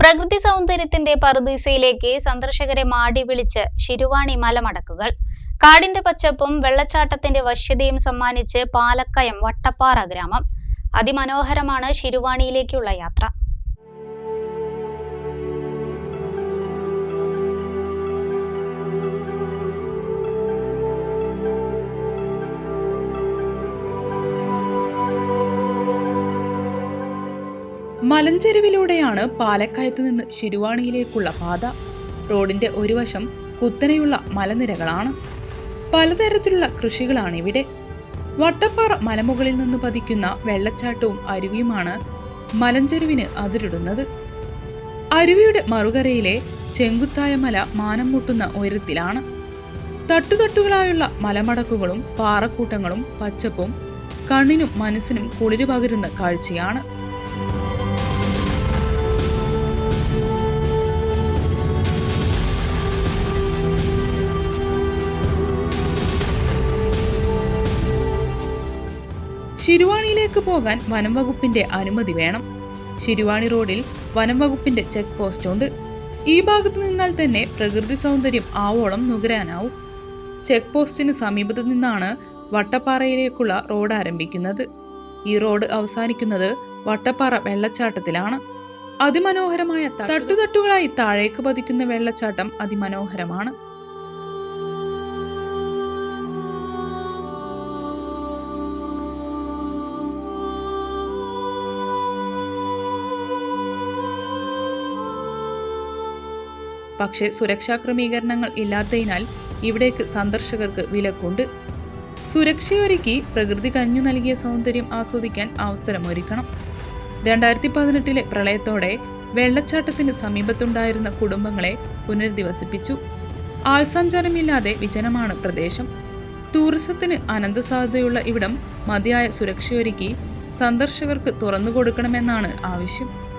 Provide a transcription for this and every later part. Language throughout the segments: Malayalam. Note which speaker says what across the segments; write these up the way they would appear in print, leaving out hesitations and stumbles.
Speaker 1: പ്രകൃതി സൗന്ദര്യത്തിന്റെ പറുദീസയിലേക്ക് സന്ദർശകരെ മാടി വിളിച്ച് ശിരുവാണി മലമടക്കുകൾ. കാടിന്റെ പച്ചപ്പും വെള്ളച്ചാട്ടത്തിന്റെ വശ്യതയും സമ്മാനിച്ച് പാലക്കയം വട്ടപ്പാറ ഗ്രാമം. അതിമനോഹരമാണ് ശിരുവാണിയിലേക്കുള്ള യാത്ര.
Speaker 2: മലഞ്ചെരുവിലൂടെയാണ് പാലക്കയത്തു നിന്ന് ശിരുവാണിയിലേക്കുള്ള പാത. റോഡിന്റെ ഒരു വശം കുത്തനെയുള്ള മലനിരകളാണ്. പലതരത്തിലുള്ള കൃഷികളാണ് ഇവിടെ. വട്ടപ്പാറ മലമുകളിൽ നിന്ന് പതിക്കുന്ന വെള്ളച്ചാട്ടവും അരുവിയുമാണ് മലഞ്ചെരുവിന് അതിരിടുന്നത്. അരുവിയുടെ മറുകരയിലെ ചെങ്കുത്തായ മല മാനം മുട്ടുന്ന ഉയരത്തിലാണ്. തട്ടുതട്ടുകളായുള്ള മലമടക്കുകളും പാറക്കൂട്ടങ്ങളും പച്ചപ്പും കണ്ണിനും മനസ്സിനും കുളിര് പകരുന്ന കാഴ്ചയാണ്. ശിരുവാണിയിലേക്ക് പോകാൻ വനം വകുപ്പിന്റെ അനുമതി വേണം. ശിരുവാണി റോഡിൽ വനം വകുപ്പിന്റെ ചെക്ക് പോസ്റ്റ് ഉണ്ട്. ഈ ഭാഗത്ത് നിന്നാൽ തന്നെ പ്രകൃതി സൗന്ദര്യം ആവോളം നുകരാനാവും. ചെക്ക് പോസ്റ്റിന് സമീപത്ത് നിന്നാണ് വട്ടപ്പാറയിലേക്കുള്ള റോഡ് ആരംഭിക്കുന്നത്. ഈ റോഡ് അവസാനിക്കുന്നത് വട്ടപ്പാറ വെള്ളച്ചാട്ടത്തിലാണ്. അതിമനോഹരമായ തട്ടുതട്ടുകളായി താഴേക്ക് പതിക്കുന്ന വെള്ളച്ചാട്ടം അതിമനോഹരമാണ്. പക്ഷേ സുരക്ഷാ ക്രമീകരണങ്ങൾ ഇല്ലാത്തതിനാൽ ഇവിടേക്ക് സന്ദർശകർക്ക് വിലക്കുണ്ട്. സുരക്ഷയൊരുക്കി പ്രകൃതി കനിഞ്ഞു നൽകിയ സൗന്ദര്യം ആസ്വദിക്കാൻ അവസരമൊരുക്കണം. 2018 പ്രളയത്തോടെ വെള്ളച്ചാട്ടത്തിന് സമീപത്തുണ്ടായിരുന്ന കുടുംബങ്ങളെ പുനരധിവസിപ്പിച്ചു. ആൾസഞ്ചാരമില്ലാതെ വിജനമാണ് പ്രദേശം. ടൂറിസത്തിന് അനന്ത സാധ്യതയുള്ള ഇവിടം മതിയായ സുരക്ഷയൊരുക്കി സന്ദർശകർക്ക് തുറന്നു കൊടുക്കണമെന്നാണ് ആവശ്യം.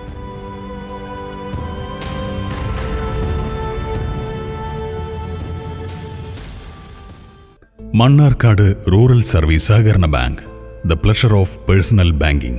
Speaker 3: മണ്ണാർക്കാട് റൂറൽ സർവീസ് സഹകരണ bank. The pleasure of personal banking.